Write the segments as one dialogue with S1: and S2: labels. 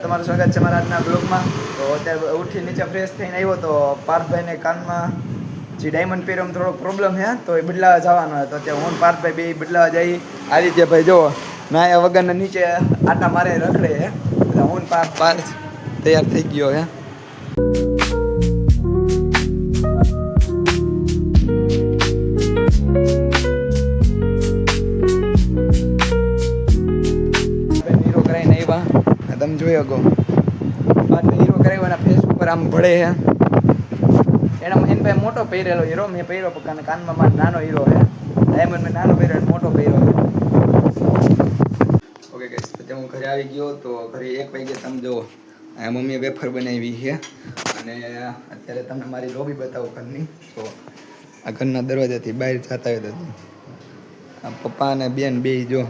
S1: તમારું સ્વાગત છે મારા આજના બ્લોગમાં. તો અત્યારે ઉઠી નીચે ફ્રેશ થઈને આવ્યો તો પાર્થભાઈને કાનમાં જે ડાયમંડ પહેરવામાં થોડો પ્રોબ્લેમ છે તો એ બદલાવા જવાનો હતો. અત્યારે હું પાર્થભાઈ બે બદલાવા જઈ. આદિત્યભાઈ જો નાયા વગરના નીચે આટા મારે રખડે હે. એટલે હું પાર્થ તૈયાર થઈ ગયો હે. હીરો કરાવીને આવ્યા તમે જોઈ શકો. હીરો કરાવ્યો ફેસ ઉપર આમ ભળે છે. એને ભાઈ મોટો પહેરેલો હીરો મેં પહેર્યો પણ કાનમાં મારો નાનો હીરો છે. ડાયમંડ મેં નાનો પહેર્યો મોટો પહેર્યો છે. ઓકે ગાઈસ, પછી હું ઘરે આવી ગયો તો ઘરે 1 વાગે તમે જો મમ્મીએ વેફર બનાવી છે. અને અત્યારે તમને મારી લોબી બતાવું ઘરની. તો આ ઘરના દરવાજાથી બહાર જતા હોય તો પપ્પા અને બેન બે જો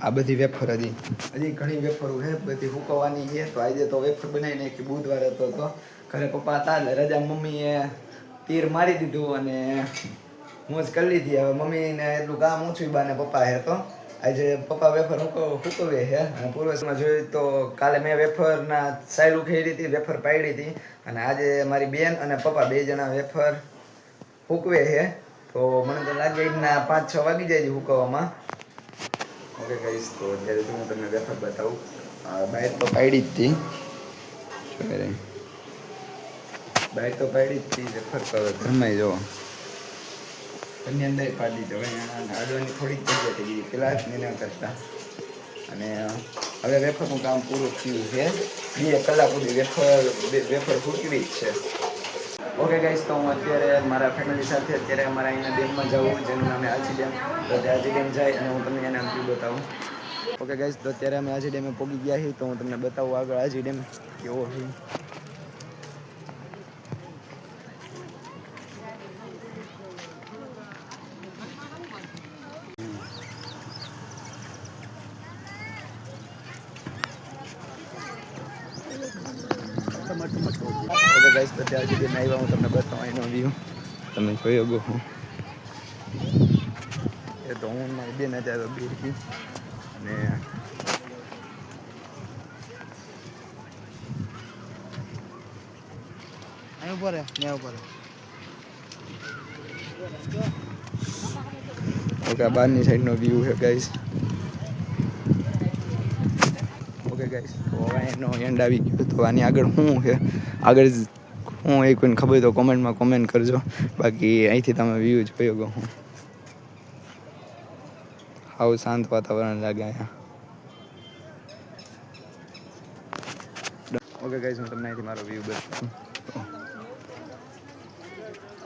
S1: આ બધી વેફર હજી ઘણી વેફરો છે બધી હુકવવાની છે. તો આજે તો વેફર બનાવી નાખી. બુધવાર હતો તો ઘરે પપ્પા હતા એટલે રજા મમ્મીએ તીર મારી દીધું અને મોજ કરી લીધી. હવે મમ્મીને એટલું કામ ઓછું બાને પપ્પા હે તો આજે પપ્પા વેફર હુકવે છે. અને પૂર્વજમાં જોયું તો કાલે મેં વેફરના સાઈલ ઉખેડી હતી, વેફર પાડી હતી. અને આજે મારી બેન અને પપ્પા 2 જણા વેફર હુકવે છે. તો મને તો લાગે એના 5-6 વાગી જાય છે હુકવવામાં. ઓકે ગાઈસ, તો અત્યારે હું તમને વેફર બતાવું. બહાર તો પાડી જ હતી, બહાર તો પાડી જ હતી વેફર. તો ઘરમાં જો ઘરની અંદર પાડી દીધો. અડવાની થોડીક જગ્યા થઈ ગઈ પેલા જ એના કરતા. અને હવે વેફરનું કામ પૂરું થયું છે. 2 કલાક સુધી વેફર ફૂટવી જ છે. ઓકે ગાઈસ, તો હું અત્યારે મારા ફેમિલી સાથે અત્યારે અમારા અહીંના ડેમમાં જાઉં જેનું નામ આજી ડેમ. તો આજી ડેમ જાય અને હું તમને એના વ્યૂ બતાવું. ઓકે ગાઈસ, તો અત્યારે અમે આજી ડેમે પહોંચી ગયા છીએ. તો હું તમને બતાવું આગળ આજી ડેમ કેવો છે. ઓકે ગાઈસ, તો ત્યાં સુધી આવ્યા હું તમને બતાવું એનો વ્યૂ. તમે જોઈ શકો છો. એ તો હું મારી બેન અત્યારે તો બેઠી અને ઓકે બહારની સાઈડનો વ્યૂ છે ગાઈસ. ઓકે ગાઈસ, તો હવે એનો એન્ડ આવી ગયો. તો આની આગળ શું છે, આગળ હું એ કોઈને ખબર તો કોમેન્ટમાં કોમેન્ટ કરજો. બાકી અહીંથી તમે વ્યૂ જોઈ શકો. હું આવું શાંત વાતાવરણ લાગે અહીંયા. ઓકે ગાઈસ, હું તમને અહીંથી મારો વ્યૂ બતાવું.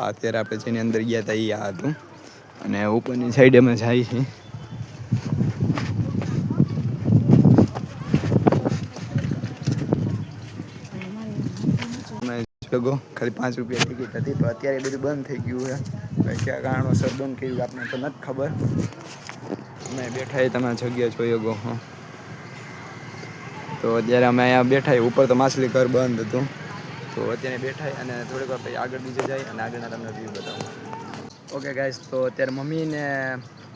S1: અત્યારે આપણે જેની અંદર ગયા હતા એ આ હતું. અને ઉપરની સાઈડ અમે જાય છે. ખાલી 5 રૂપિયા ટિકિટ હતી. તો અત્યારે બધું બંધ થઈ ગયું છે. ક્યાં કારણોસર બંધ કર્યું આપણે તો નથી ખબર. અમે બેઠા એ તમે જગ્યા જોઈ શકો. તો અત્યારે અમે અહીંયા બેઠા. ઉપર તો માછલી ઘર બંધ હતું. તો અત્યારે બેઠા અને થોડીક વાર પછી આગળ બીજે જાય અને આગળના તમને વ્યૂ બતાવું. ઓકે ગાઈસ, તો અત્યારે મમ્મી ને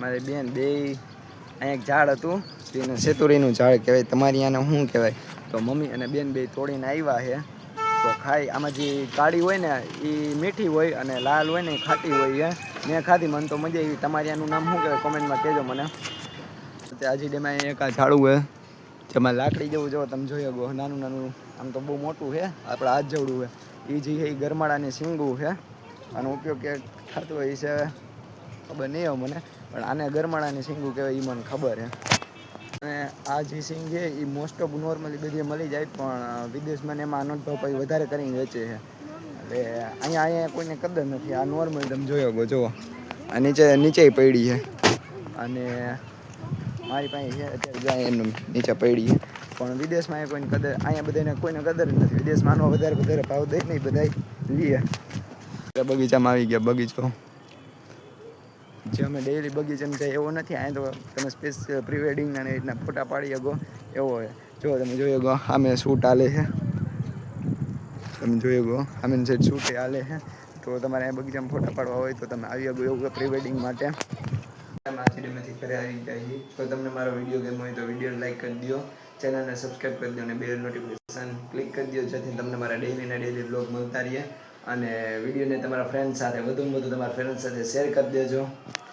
S1: મારી બેન બે અહીંયા એક ઝાડ હતું જેને સેતુરીનું ઝાડ કહેવાય. તમારી આને શું કહેવાય? તો મમ્મી અને બેન બે તોડીને આવ્યા છે. તો ખાઈ આમાં જે કાળી હોય ને એ મીઠી હોય અને લાલ હોય ને એ ખાટી હોય છે. મેં ખાધી, મને તો મજા આવી. તમારી આનું નામ શું કહેવાય કોમેન્ટમાં કહેજો મને. આજી ડેમાં એક આ ઝાડું છે જેમાં લાકડી જેવું જો તમે જોઈ શકો. નાનું નાનું આમ તો બહુ મોટું છે, આપણે હાથ જેવડું છે. એ જે છે એ ગરમાળાની સિંગું છે. આનો ઉપયોગ ક્યાંક થતો હોય છે ખબર નહીં હોય મને, પણ આને ગરમાળાની સિંગું કહેવાય એ મને ખબર છે. અને આ જે સિંગ છે એ મોસ્ટ ઓફ નોર્મલી બધી મળી જાય, પણ વિદેશમાં એમાં આનો ભાવ પછી વધારે કરીને વેચે છે. એટલે અહીંયા કોઈને કદર નથી. આ નોર્મલ તમે જોઈ શકો. જુઓ આ નીચે પડી છે. અને મારી પાસે છે અત્યારે જાય એનું નીચે પડી છે. પણ વિદેશમાં કોઈને કદર, અહીંયા બધાને કોઈને કદર જ નથી. વિદેશમાં આનો વધારે ભાવ દઈ નહીં બધા લઈએ. બગીચામાં આવી ગયા. બગીચો જે અમે ડેઈલી બગીચામાં જાય એવો નથી. અહીં તો તમે સ્પેશિયલ પ્રી વેડિંગ અને એ રીતના ફોટા પાડી શકો એવો હોય. જો તમે જોઈ શકો સામે શૂટ હાલે છે. તમે જોઈ શકો સામેની સાઈડ શૂટ હાલે છે. તો તમારે અહીંયા બગીચામાં ફોટા પાડવા હોય તો તમે આવી શકો એવું પ્રી વેડિંગ માટે. ઘરે આવી જાય. તો તમને મારો વિડીયો ગમ્યો હોય તો વિડીયો લાઈક કરી દો. ચેનલને સબસ્ક્રાઈબ કરી દો અને બેલ નોટિફિકેશન ક્લિક કરી દો, જેથી તમને મારા ડેઈલીના ડેઈલી બ્લોગ મળતા રહે. અને વિડીયોને તમારા ફ્રેન્ડ સાથે વધુમાં વધુ તમારા ફ્રેન્ડ સાથે શેર કરી દેજો.